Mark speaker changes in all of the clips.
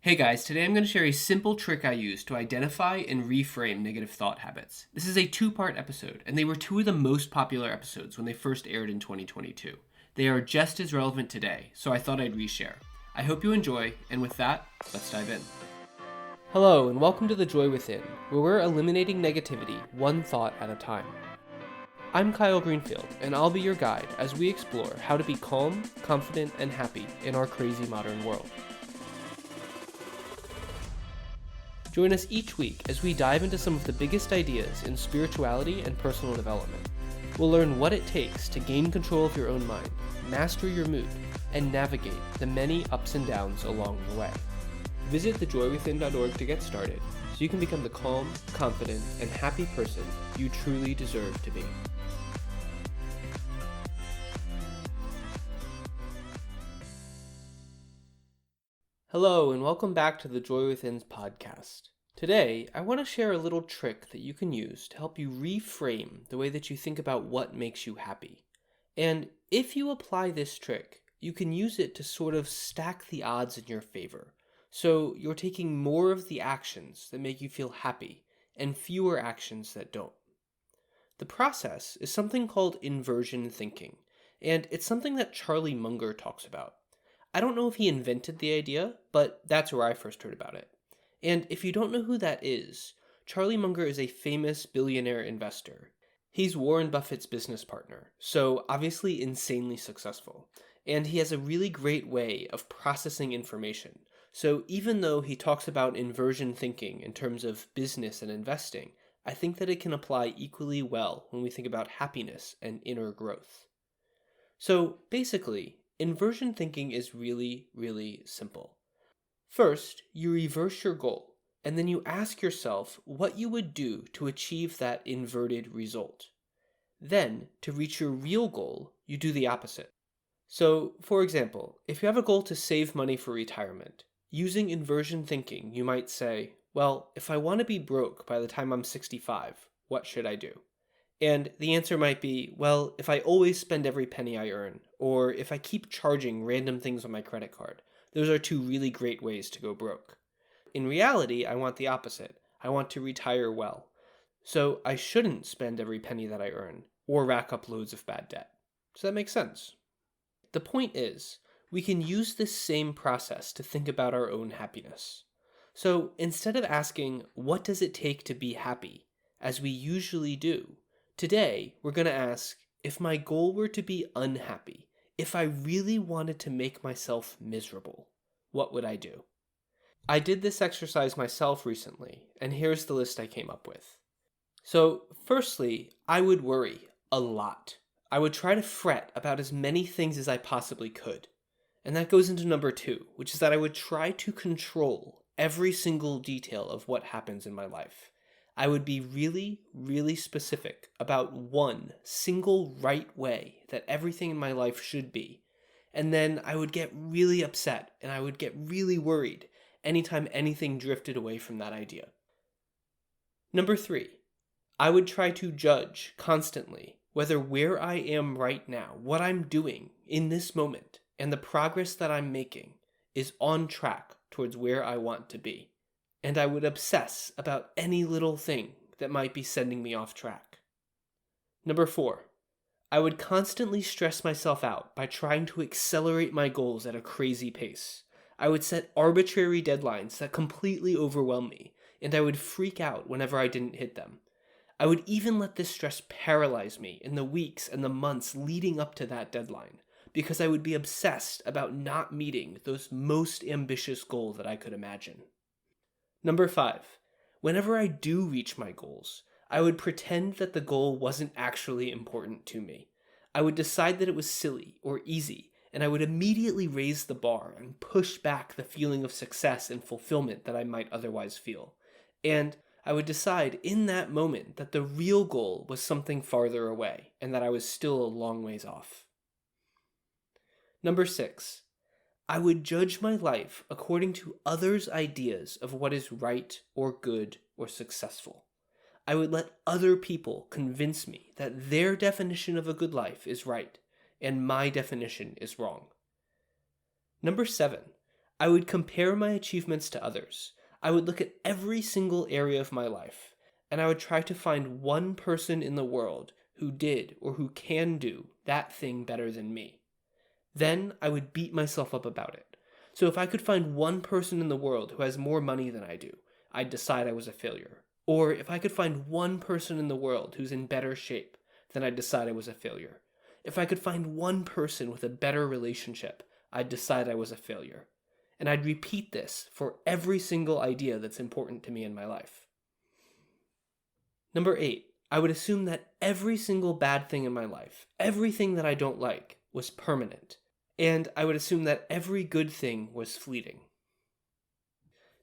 Speaker 1: Hey guys, today I'm going to share a simple trick I use to identify and reframe negative thought habits. This is a two-part episode, and they were two of the most popular episodes when they first aired in 2022. They are just as relevant today, so I thought I'd reshare. I hope you enjoy, and with that, let's dive in. Hello, and welcome to The Joy Within, where we're eliminating negativity one thought at a time. I'm Kyle Greenfield, and I'll be your guide as we explore how to be calm, confident, and happy in our crazy modern world. Join us each week as we dive into some of the biggest ideas in spirituality and personal development. We'll learn what it takes to gain control of your own mind, master your mood, and navigate the many ups and downs along the way. Visit thejoywithin.org to get started so you can become the calm, confident, and happy person you truly deserve to be. Hello, and welcome back to the Joy Within's podcast. Today, I want to share a little trick that you can use to help you reframe the way that you think about what makes you happy. And if you apply this trick, you can use it to sort of stack the odds in your favor. So you're taking more of the actions that make you feel happy and fewer actions that don't. The process is something called inversion thinking, and it's something that Charlie Munger talks about. I don't know if he invented the idea, but that's where I first heard about it. And if you don't know who that is, Charlie Munger is a famous billionaire investor. He's Warren Buffett's business partner, so obviously insanely successful. And he has a really great way of processing information. So even though he talks about inversion thinking in terms of business and investing, I think that it can apply equally well when we think about happiness and inner growth. So basically, inversion thinking is really, really simple. First, you reverse your goal, and then you ask yourself what you would do to achieve that inverted result. Then, to reach your real goal, you do the opposite. So, for example, if you have a goal to save money for retirement, using inversion thinking, you might say, well, if I want to be broke by the time I'm 65, what should I do? And the answer might be, well, if I always spend every penny I earn, or if I keep charging random things on my credit card, those are two really great ways to go broke. In reality, I want the opposite. I want to retire well. So I shouldn't spend every penny that I earn, or rack up loads of bad debt. Does that make sense? The point is, we can use this same process to think about our own happiness. So instead of asking, what does it take to be happy, as we usually do, today, we're going to ask, if my goal were to be unhappy, if I really wanted to make myself miserable, what would I do? I did this exercise myself recently, and here's the list I came up with. So, firstly, I would worry a lot. I would try to fret about as many things as I possibly could. And that goes into number 2, which is that I would try to control every single detail of what happens in my life. I would be really, really specific about one single right way that everything in my life should be. And then I would get really upset and I would get really worried anytime anything drifted away from that idea. Number 3, I would try to judge constantly whether where I am right now, what I'm doing in this moment, and the progress that I'm making is on track towards where I want to be. And I would obsess about any little thing that might be sending me off track. Number 4, I would constantly stress myself out by trying to accelerate my goals at a crazy pace. I would set arbitrary deadlines that completely overwhelm me, and I would freak out whenever I didn't hit them. I would even let this stress paralyze me in the weeks and the months leading up to that deadline, because I would be obsessed about not meeting those most ambitious goals that I could imagine. Number 5, whenever I do reach my goals, I would pretend that the goal wasn't actually important to me. I would decide that it was silly or easy, and I would immediately raise the bar and push back the feeling of success and fulfillment that I might otherwise feel. And I would decide in that moment that the real goal was something farther away, and that I was still a long ways off. Number 6, I would judge my life according to others' ideas of what is right or good or successful. I would let other people convince me that their definition of a good life is right and my definition is wrong. Number 7, I would compare my achievements to others. I would look at every single area of my life, and I would try to find one person in the world who did or who can do that thing better than me. Then I would beat myself up about it. So if I could find one person in the world who has more money than I do, I'd decide I was a failure. Or if I could find one person in the world who's in better shape, then I'd decide I was a failure. If I could find one person with a better relationship, I'd decide I was a failure. And I'd repeat this for every single idea that's important to me in my life. Number 8, I would assume that every single bad thing in my life, everything that I don't like, was permanent. And I would assume that every good thing was fleeting.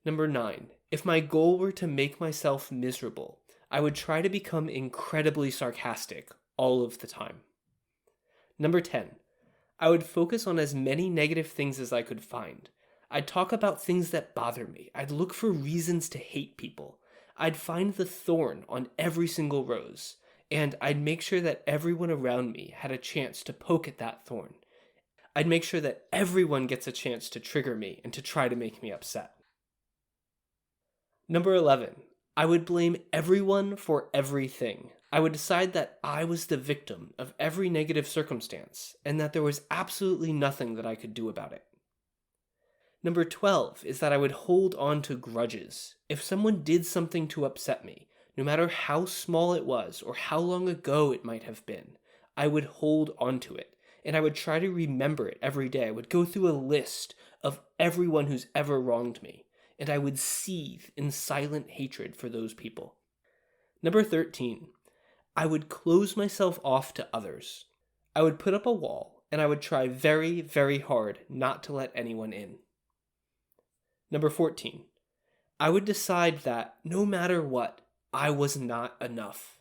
Speaker 1: Number 9, if my goal were to make myself miserable, I would try to become incredibly sarcastic all of the time. Number 10, I would focus on as many negative things as I could find. I'd talk about things that bother me. I'd look for reasons to hate people. I'd find the thorn on every single rose, and I'd make sure that everyone around me had a chance to poke at that thorn. I'd make sure that everyone gets a chance to trigger me and to try to make me upset. Number 11, I would blame everyone for everything. I would decide that I was the victim of every negative circumstance and that there was absolutely nothing that I could do about it. Number 12 is that I would hold on to grudges. If someone did something to upset me, no matter how small it was or how long ago it might have been, I would hold on to it, and I would try to remember it every day. I would go through a list of everyone who's ever wronged me, and I would seethe in silent hatred for those people. Number 13, I would close myself off to others. I would put up a wall, and I would try very, very hard not to let anyone in. Number 14, I would decide that no matter what, I was not enough.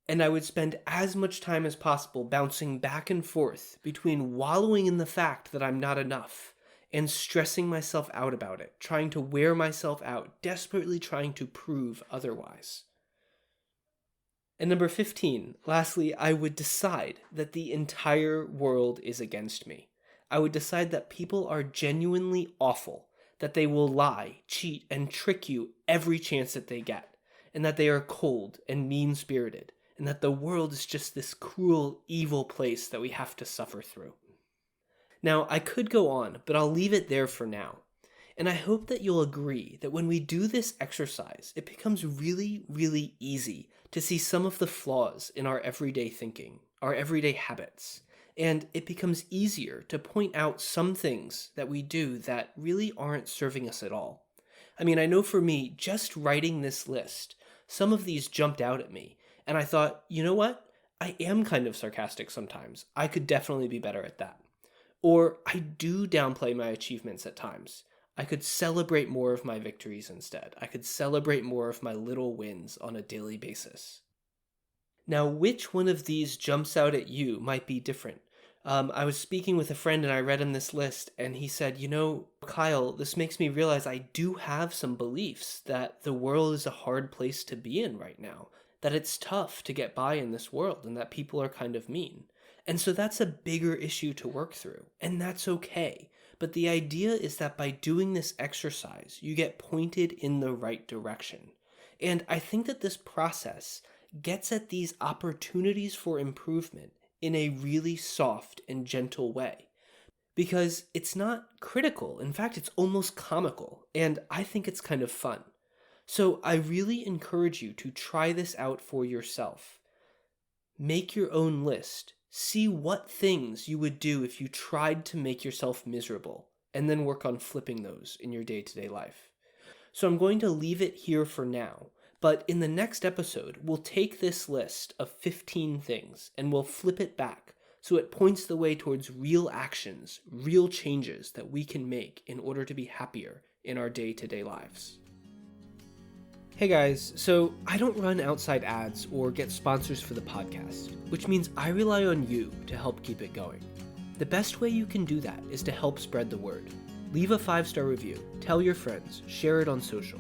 Speaker 1: And I would spend as much time as possible bouncing back and forth between wallowing in the fact that I'm not enough and stressing myself out about it, trying to wear myself out, desperately trying to prove otherwise. And number 15, lastly, I would decide that the entire world is against me. I would decide that people are genuinely awful, that they will lie, cheat, and trick you every chance that they get, and that they are cold and mean-spirited, and that the world is just this cruel, evil place that we have to suffer through. Now, I could go on, but I'll leave it there for now. And I hope that you'll agree that when we do this exercise, it becomes really, really easy to see some of the flaws in our everyday thinking, our everyday habits. And it becomes easier to point out some things that we do that really aren't serving us at all. I mean, I know for me, just writing this list, some of these jumped out at me, and I thought, you know what? I am kind of sarcastic sometimes. I could definitely be better at that. Or I do downplay my achievements at times. I could celebrate more of my victories instead. I could celebrate more of my little wins on a daily basis. Now, which one of these jumps out at you might be different. I was speaking with a friend and I read him this list and he said, you know, Kyle, this makes me realize I do have some beliefs that the world is a hard place to be in right now, that it's tough to get by in this world and that people are kind of mean. And so that's a bigger issue to work through, and that's okay. But the idea is that by doing this exercise, you get pointed in the right direction. And I think that this process gets at these opportunities for improvement in a really soft and gentle way. Because it's not critical. In fact, it's almost comical, and I think it's kind of fun. So I really encourage you to try this out for yourself. Make your own list. See what things you would do if you tried to make yourself miserable, and then work on flipping those in your day-to-day life. So I'm going to leave it here for now, but in the next episode, we'll take this list of 15 things and we'll flip it back so it points the way towards real actions, real changes that we can make in order to be happier in our day-to-day lives. Hey guys, so I don't run outside ads or get sponsors for the podcast, which means I rely on you to help keep it going. The best way you can do that is to help spread the word. Leave a 5-star review, tell your friends, share it on social.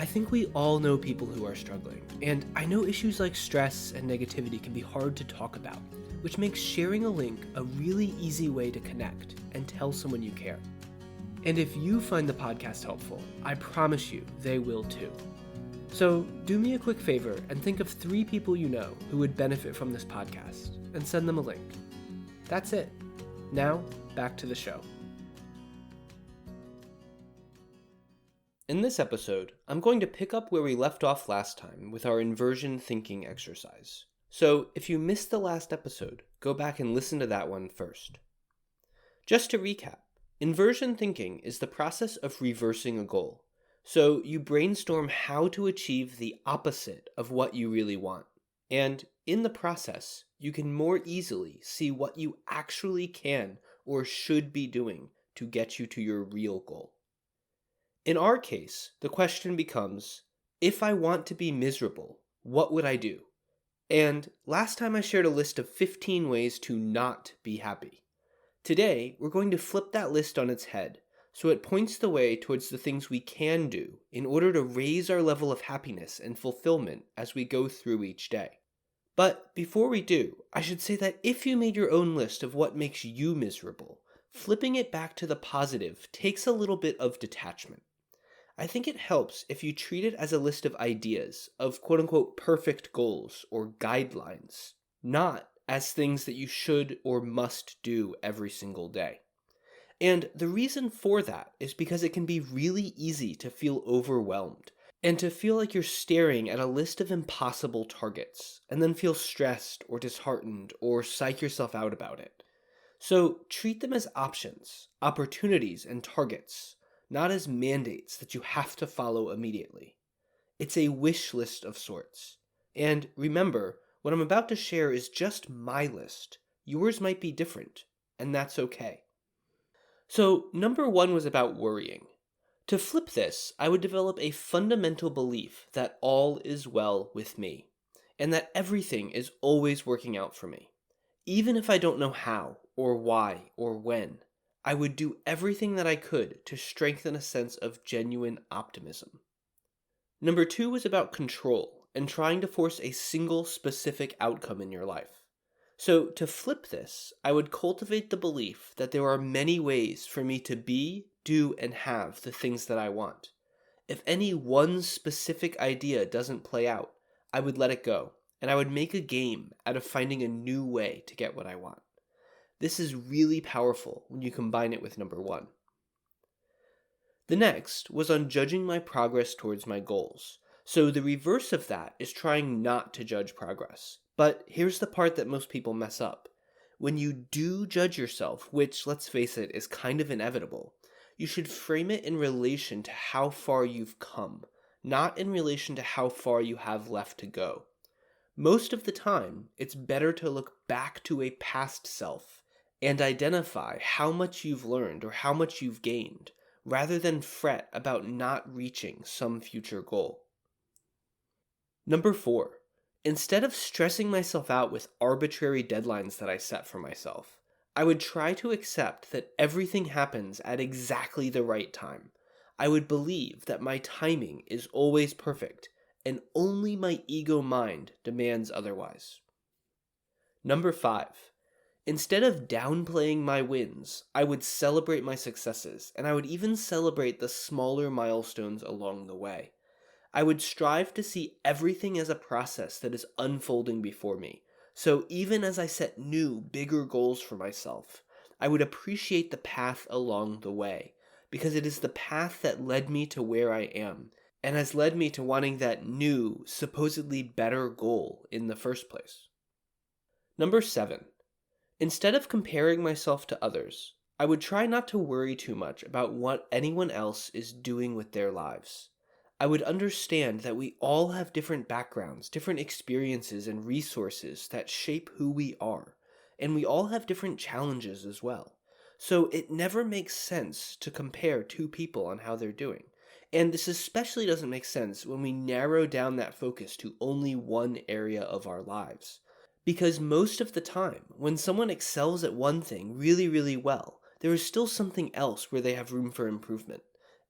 Speaker 1: I think we all know people who are struggling, and I know issues like stress and negativity can be hard to talk about, which makes sharing a link a really easy way to connect and tell someone you care. And if you find the podcast helpful, I promise you they will too. So do me a quick favor and think of 3 people you know who would benefit from this podcast and send them a link. That's it. Now, back to the show. In this episode, I'm going to pick up where we left off last time with our inversion thinking exercise. So if you missed the last episode, go back and listen to that one first. Just to recap, inversion thinking is the process of reversing a goal. So you brainstorm how to achieve the opposite of what you really want. And in the process, you can more easily see what you actually can or should be doing to get you to your real goal. In our case, the question becomes, if I want to be miserable, what would I do? And last time I shared a list of 15 ways to not be happy. Today, we're going to flip that list on its head, so it points the way towards the things we can do in order to raise our level of happiness and fulfillment as we go through each day. But before we do, I should say that if you made your own list of what makes you miserable, flipping it back to the positive takes a little bit of detachment. I think it helps if you treat it as a list of ideas, of quote-unquote perfect goals or guidelines, not as things that you should or must do every single day. And the reason for that is because it can be really easy to feel overwhelmed and to feel like you're staring at a list of impossible targets and then feel stressed or disheartened or psych yourself out about it. So treat them as options, opportunities, and targets, not as mandates that you have to follow immediately. It's a wish list of sorts. And remember, what I'm about to share is just my list. Yours might be different, and that's okay. So, number 1 was about worrying. To flip this, I would develop a fundamental belief that all is well with me, and that everything is always working out for me. Even if I don't know how, or why, or when, I would do everything that I could to strengthen a sense of genuine optimism. Number 2 was about control and trying to force a single specific outcome in your life. So to flip this, I would cultivate the belief that there are many ways for me to be, do, and have the things that I want. If any one specific idea doesn't play out, I would let it go, and I would make a game out of finding a new way to get what I want. This is really powerful when you combine it with number 1. The next was on judging my progress towards my goals. So the reverse of that is trying not to judge progress. But here's the part that most people mess up. When you do judge yourself, which, let's face it, is kind of inevitable, you should frame it in relation to how far you've come, not in relation to how far you have left to go. Most of the time, it's better to look back to a past self and identify how much you've learned or how much you've gained, rather than fret about not reaching some future goal. Number 4, instead of stressing myself out with arbitrary deadlines that I set for myself, I would try to accept that everything happens at exactly the right time. I would believe that my timing is always perfect, and only my ego mind demands otherwise. Number 5, instead of downplaying my wins, I would celebrate my successes, and I would even celebrate the smaller milestones along the way. I would strive to see everything as a process that is unfolding before me. So even as I set new, bigger goals for myself, I would appreciate the path along the way, because it is the path that led me to where I am, and has led me to wanting that new, supposedly better goal in the first place. Number 7. Instead of comparing myself to others, I would try not to worry too much about what anyone else is doing with their lives. I would understand that we all have different backgrounds, different experiences and resources that shape who we are, and we all have different challenges as well. So it never makes sense to compare 2 people on how they're doing. And this especially doesn't make sense when we narrow down that focus to only one area of our lives. Because most of the time, when someone excels at one thing really, really well, there is still something else where they have room for improvement.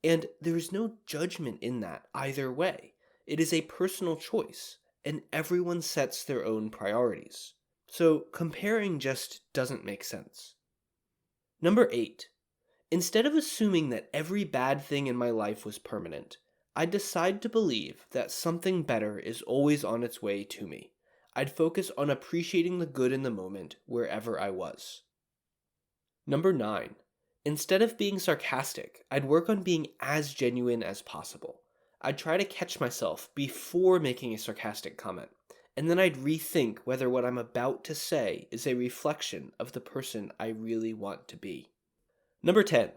Speaker 1: And there is no judgment in that either way. It is a personal choice, and everyone sets their own priorities. So comparing just doesn't make sense. Number 8. Instead of assuming that every bad thing in my life was permanent, I'd decide to believe that something better is always on its way to me. I'd focus on appreciating the good in the moment wherever I was. Number 9. Instead of being sarcastic, I'd work on being as genuine as possible. I'd try to catch myself before making a sarcastic comment, and then I'd rethink whether what I'm about to say is a reflection of the person I really want to be. Number 10.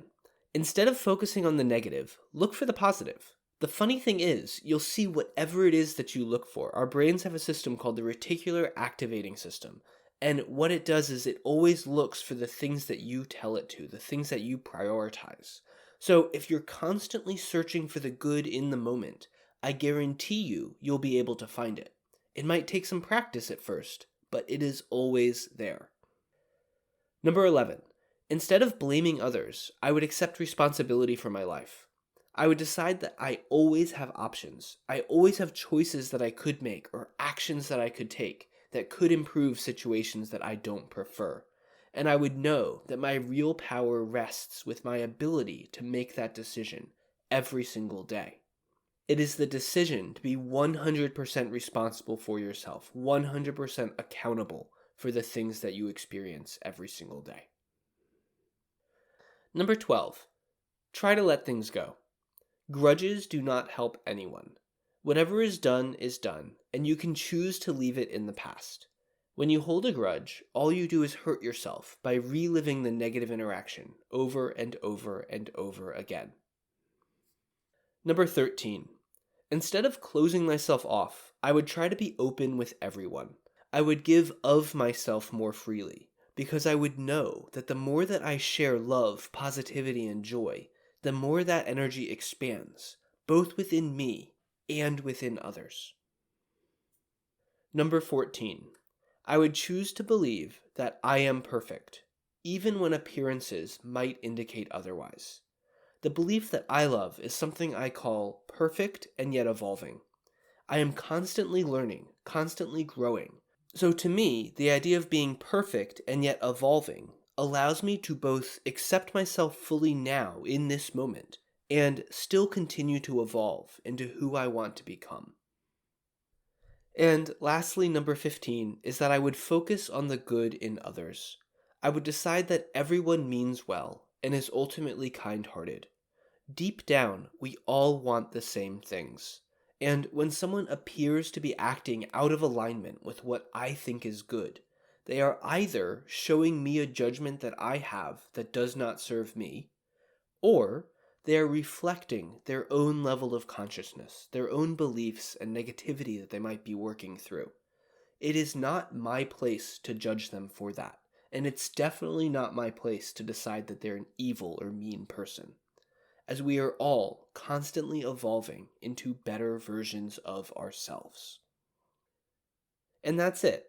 Speaker 1: Instead of focusing on the negative, look for the positive. The funny thing is, you'll see whatever it is that you look for. Our brains have a system called the reticular activating system. And what it does is it always looks for the things that you tell it to, the things that you prioritize. So if you're constantly searching for the good in the moment, I guarantee you'll be able to find it. It might take some practice at first, but it is always there. Number 11. Instead of blaming others, I would accept responsibility for my life. I would decide that I always have options. I always have choices that I could make or actions that I could take that could improve situations that I don't prefer. And I would know that my real power rests with my ability to make that decision every single day. It is the decision to be 100% responsible for yourself, 100% accountable for the things that you experience every single day. Number 12. Try to let things go. Grudges do not help anyone. Whatever is done, and you can choose to leave it in the past. When you hold a grudge, all you do is hurt yourself by reliving the negative interaction over and over and over again. Number 13. Instead of closing myself off, I would try to be open with everyone. I would give of myself more freely, because I would know that the more that I share love, positivity, and joy, the more that energy expands, both within me and within others. Number 14. I would choose to believe that I am perfect, even when appearances might indicate otherwise. The belief that I love is something I call perfect and yet evolving. I am constantly learning, constantly growing. So to me, the idea of being perfect and yet evolving allows me to both accept myself fully now in this moment and still continue to evolve into who I want to become. And lastly, number 15 is that I would focus on the good in others. I would decide that everyone means well and is ultimately kind-hearted. Deep down, we all want the same things. And when someone appears to be acting out of alignment with what I think is good, they are either showing me a judgment that I have that does not serve me, or they are reflecting their own level of consciousness, their own beliefs and negativity that they might be working through. It is not my place to judge them for that, and it's definitely not my place to decide that they're an evil or mean person, as we are all constantly evolving into better versions of ourselves. And that's it.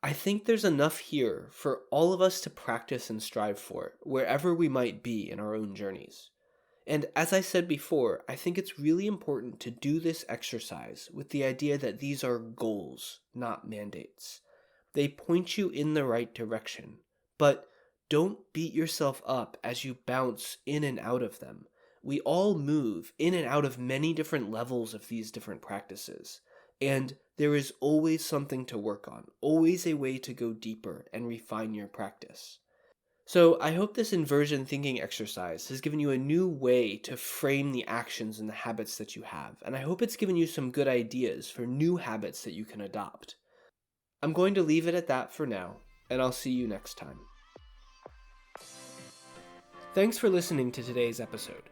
Speaker 1: I think there's enough here for all of us to practice and strive for, wherever we might be in our own journeys. And as I said before, I think it's really important to do this exercise with the idea that these are goals, not mandates. They point you in the right direction, but don't beat yourself up as you bounce in and out of them. We all move in and out of many different levels of these different practices. And there is always something to work on, always a way to go deeper and refine your practice. So I hope this inversion thinking exercise has given you a new way to frame the actions and the habits that you have, and I hope it's given you some good ideas for new habits that you can adopt. I'm going to leave it at that for now, and I'll see you next time. Thanks for listening to today's episode.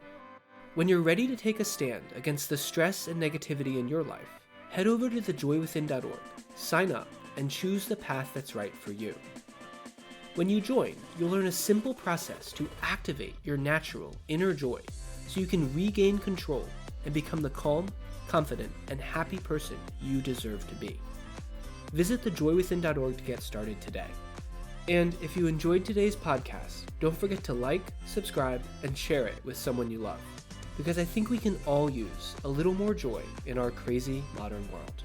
Speaker 1: When you're ready to take a stand against the stress and negativity in your life, head over to thejoywithin.org, sign up, and choose the path that's right for you. When you join, you'll learn a simple process to activate your natural inner joy so you can regain control and become the calm, confident, and happy person you deserve to be. Visit thejoywithin.org to get started today. And if you enjoyed today's podcast, don't forget to like, subscribe, and share it with someone you love, because I think we can all use a little more joy in our crazy modern world.